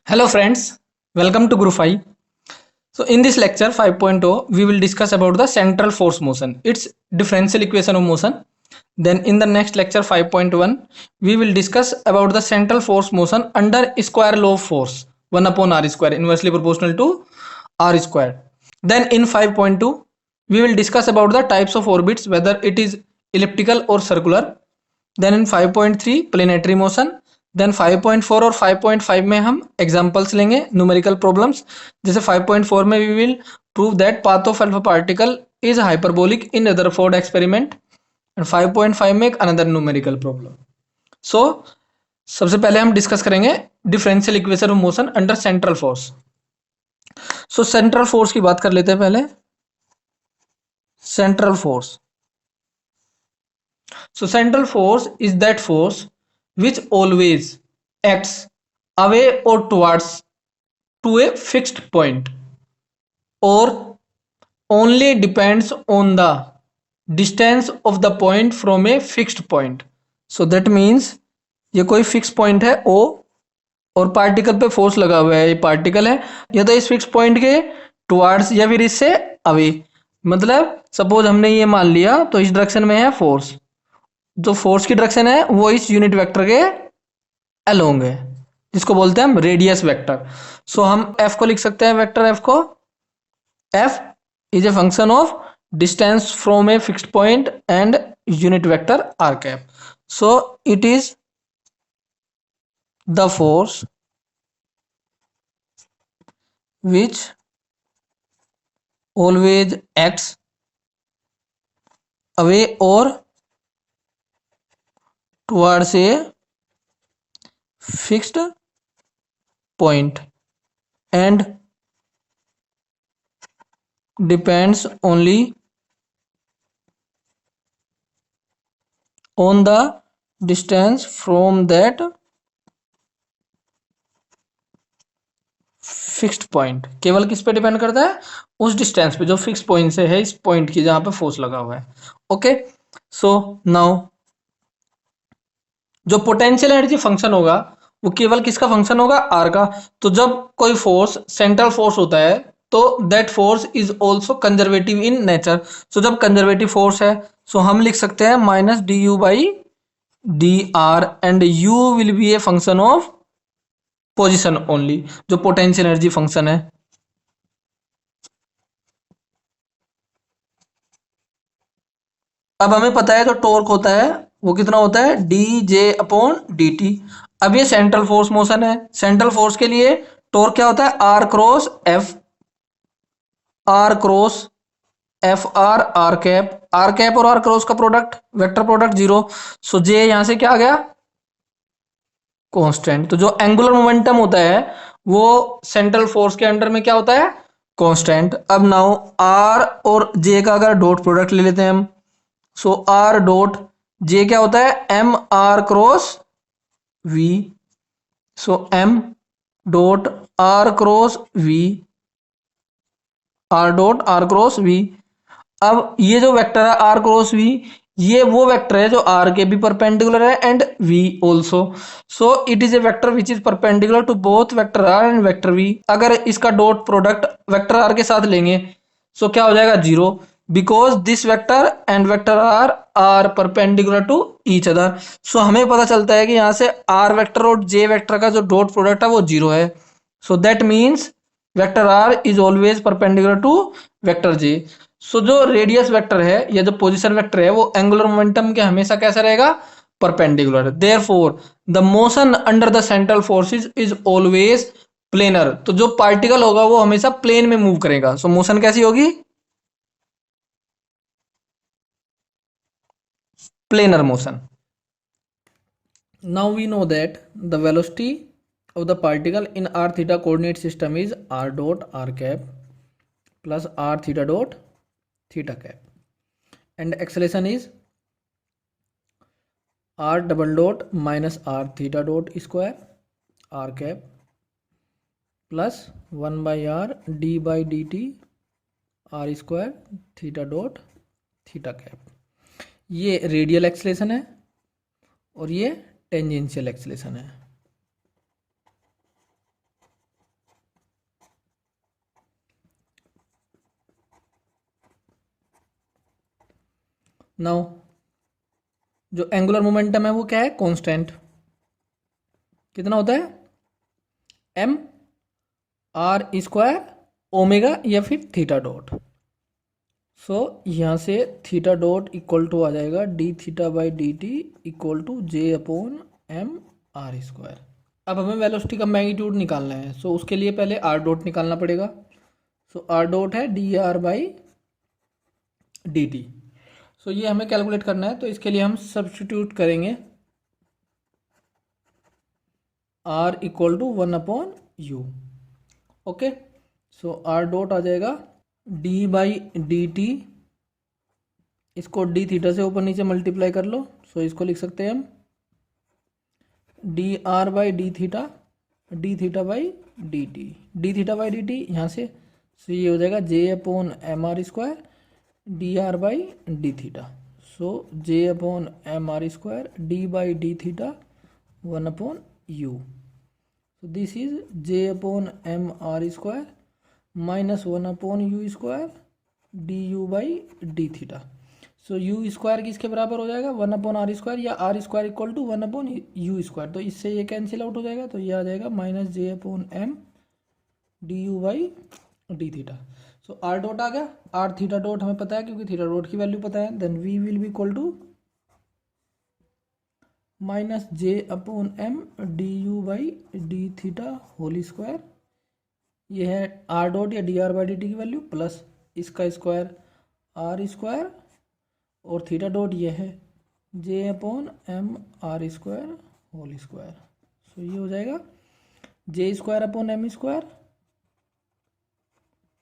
Hello friends, welcome to Group 5. So in this lecture 5.0 we will discuss about the central force motion, its differential equation of motion. Then in the next lecture 5.1 we will discuss about the central force motion under square law of force 1 upon r square inversely proportional to r square. Then in 5.2 we will discuss about the types of orbits, whether it is elliptical or circular. Then in 5.3 planetary motion. Then 5.4 और 5.5 में हम examples लेंगे numerical problems. जैसे 5.4 में we will prove that path of alpha particle is hyperbolic in Rutherford experiment. And 5.5 में एक another numerical problem. सो सबसे पहले हम डिस्कस करेंगे differential equation of motion under central force. So central force की बात कर लेते हैं पहले. Central force. So central force is that force which always acts away or towards to a fixed point or only depends on the distance of the point from a fixed point. So that means ये कोई fix point है O और particle पे force लगा हुआ है. ये particle है या तो इस फिक्स पॉइंट के टुवार्ड्स या फिर इससे अवे. मतलब सपोज हमने ये मान लिया तो इस डायरेक्शन में है फोर्स. जो फोर्स की डायरेक्शन है वो इस यूनिट वेक्टर के अलोंग है, जिसको बोलते हैं हम रेडियस वेक्टर. सो हम एफ को लिख सकते हैं, वेक्टर एफ को. F is a function of distance from a fixed point and unit vector R cap. So it is the force which always acts away और towards a fixed point and depends only on the distance from that fixed point. केवल किस पे depend करता है? उस distance पे जो fix point से है, इस पॉइंट की जहां पे फोर्स लगा हुआ है. ओके, सो नाउ जो पोटेंशियल एनर्जी फंक्शन होगा वो केवल किसका फंक्शन होगा? आर का. तो जब कोई फोर्स सेंट्रल फोर्स होता है तो that force is also conservative in nature. So जब कंजर्वेटिव फोर्स है सो हम लिख सकते हैं minus d u by d r and u will be a function of position only, जो पोटेंशियल एनर्जी फंक्शन है. अब हमें पता है जो टॉर्क होता है वो कितना होता है? D J upon D T. अब ये सेंट्रल फोर्स मोशन है. सेंट्रल फोर्स के लिए टॉर्क क्या होता है? R cross F. R cross F R R cap. R cap और आर क्रॉस का product, vector product zero. So J यहां से क्या आ गया? कांस्टेंट. तो जो एंगुलर मोमेंटम होता है वो सेंट्रल फोर्स के अंडर में क्या होता है? कांस्टेंट. अब नाउ आर और जे का अगर डॉट प्रोडक्ट ले लेते हैं हम, सो आर डॉट जे क्या होता है? M R cross V. So M dot R cross V, R dot R cross V. अब ये जो वेक्टर है आर क्रॉस वी, ये वो वेक्टर है जो आर के भी परपेंडिकुलर है and V also. So it is a vector which is perpendicular to both vector R and vector V. अगर इसका डॉट प्रोडक्ट वेक्टर आर के साथ लेंगे सो क्या हो जाएगा? Zero, because this vector and vector r are perpendicular to each other. So हमें पता चलता है कि यहाँ से आर वेक्टर और जे वेक्टर का जो डॉट प्रोडक्ट है वो जीरो है. So that means vector r is always perpendicular to vector j. So जो रेडियस वेक्टर है या जो पोजीशन वेक्टर है वो एंगुलर मोमेंटम के हमेशा कैसा रहेगा? Perpendicular. Therefore the motion under the central forces is always planar. तो जो पार्टिकल होगा वो हमेशा प्लेन में मूव करेगा. सो मोशन कैसी होगी? Planar motion. Now we know that the velocity of the particle in r theta coordinate system is r dot r cap plus r theta dot theta cap, and acceleration is r double dot minus r theta dot square r cap plus 1 by r d by dt r square theta dot theta cap. ये radial acceleration है और ये tangential acceleration है. Now जो angular momentum है वो क्या है, कांस्टेंट, कितना होता है, एम आर स्क्वायर ओमेगा या फिर थीटा डॉट। सो यहाँ से थीटा डॉट इक्वल टू आ जाएगा D theta by D T equal to J upon M R square. अब हमें वेलोसिटी का मैग्नीट्यूड निकालना है, सो उसके लिए पहले आर डॉट निकालना पड़ेगा। सो आर डॉट है d r by D t. So ये हमें कैलकुलेट करना है, तो इसके लिए हम सब्स्टिट्यूट करेंगे r equal to 1 upon u. Okay, so r dot आ जाएगा डी बाई डी टी, इसको डी थीटा से ऊपर नीचे मल्टीप्लाई कर लो, सो इसको लिख सकते हैं हम d r by D theta by D t, d theta by D t यहाँ से, सो ये हो जाएगा J upon M R square d r by D theta. So J upon M R square d by D theta 1 upon u. So this is J upon M R square minus 1 upon u square d u by D theta. So u square किसके बराबर हो जाएगा, 1 upon r square, या r square equal to 1 upon u square, तो इससे ये cancel out हो जाएगा, तो ये आ जाएगा minus J upon m d u by D theta. So r dot आ गया, आर थीटा डॉट हमें पता है क्योंकि थीटा डॉट की वैल्यू पता है, then we will be equal to minus J upon m d u by D theta whole square, ये है आर डॉट या d r by D t की वैल्यू, प्लस इसका स्क्वायर आर स्क्वायर, और theta dot ये है जे upon M R square whole square. So ये हो जाएगा जे square upon m square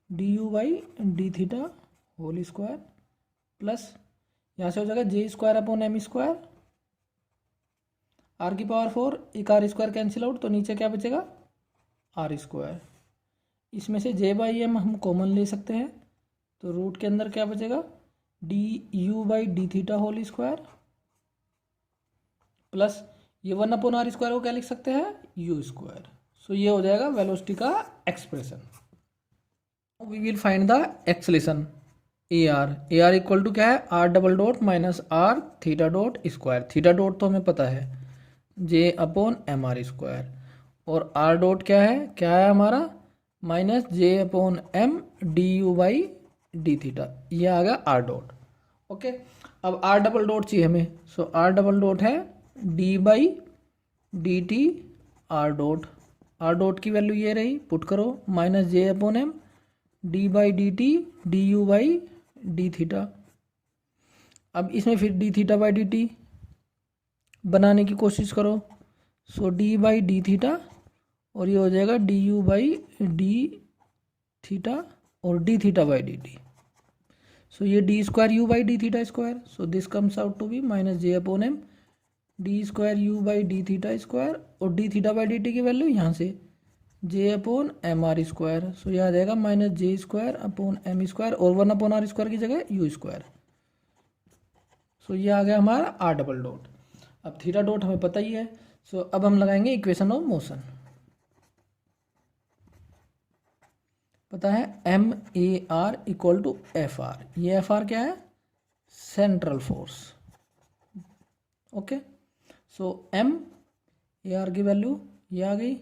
d u by D theta whole square, plus यहाँ से हो जाएगा जे square upon m square r की पावर 4, एक आर स्क्वायर कैंसिल आउट, तो नीचे क्या बचेगा आर स्क्वायर, इसमें से जे बाई एम हम कॉमन ले सकते हैं, तो रूट के अंदर क्या बचेगा d u by D theta whole square, plus ये 1 अपॉन आर स्क्वायर को क्या लिख सकते हैं यू स्क्वायर। सो ये हो जाएगा वेलोसिटी का expression. We will find the acceleration a r equal to क्या है r double dot minus r theta dot square, theta dot तो हमें पता है जे अपॉन एम आर स्क्वायर, और आर डॉट क्या है हमारा minus J upon m d u by D theta, ये आ गया आर डॉट। ओके, अब आर डबल डॉट चाहिए हमें, सो आर डबल डॉट है d by D T r dot की वैल्यू ये रही, पुट करो minus J upon m d by D t d u by D theta. अब इसमें फिर d theta by D t बनाने की कोशिश करो, so d by D theta, और ये हो जाएगा d u by D theta और d theta by D t. So ये d square you by D theta square, so this comes out to be minus J upon m d square you by D theta square, और d theta by D t की value यहाँ से j upon M R square, so यह आ जाएगा minus जे square upon m square, और 1 upon r square की जगह यू स्क्वायर। सो ये आ गया हमारा आर डबल डॉट। अब थीटा डॉट हमें पता ही है, सो अब हम लगाएंगे इक्वेशन ऑफ मोशन। पता है m a r equal to f r, ये एफ आर क्या है central force. Okay, so m a r की वैल्यू ये आ गई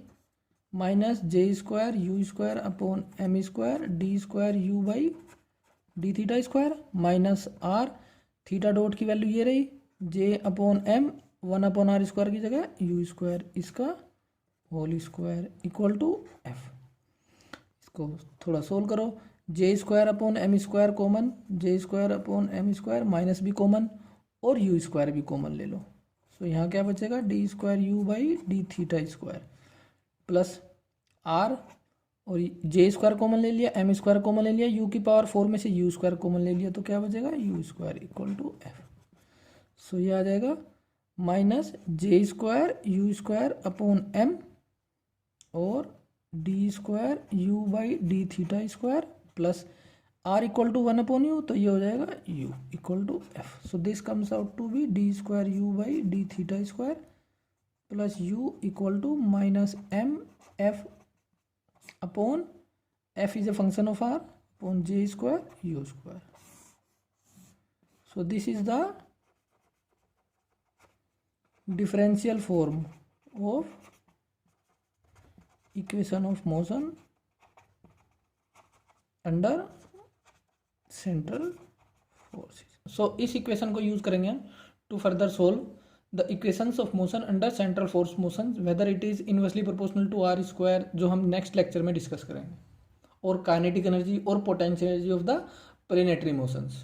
minus J square you square upon m square d square you by D theta square, minus r theta dot की value ये रही J upon m 1 upon r square की जगह u square इसका whole square equal to f. इसको थोड़ा solve करो, J square upon m square common, J square upon m square minus भी कॉमन, और यू स्क्वायर भी कॉमन ले लो, सो यहाँ क्या बचेगा d square you by D theta square, plus r, और जे स्क्वायर कॉमन ले लिया, एम स्क्वायर कॉमन ले लिया, यू की पावर 4 में से यू स्क्वायर कॉमन ले लिया, तो क्या बचेगा U square equal to F. So ये आ जाएगा minus J square you square upon M और D square you by D theta square, plus R equal to 1 upon U, तो ये हो जाएगा U equal to F. So this comes out to be D square you by D theta square plus U equal to minus M F upon F is a function of are upon J square you square. So this is the differential form of equation of motion under central forces. So इस equation को use करेंगे हम to further solve the equations of motion under central force motion whether it is inversely proportional to r square, जो हम next lecture में discuss करेंगे, और kinetic energy और potential energy of the planetary motions.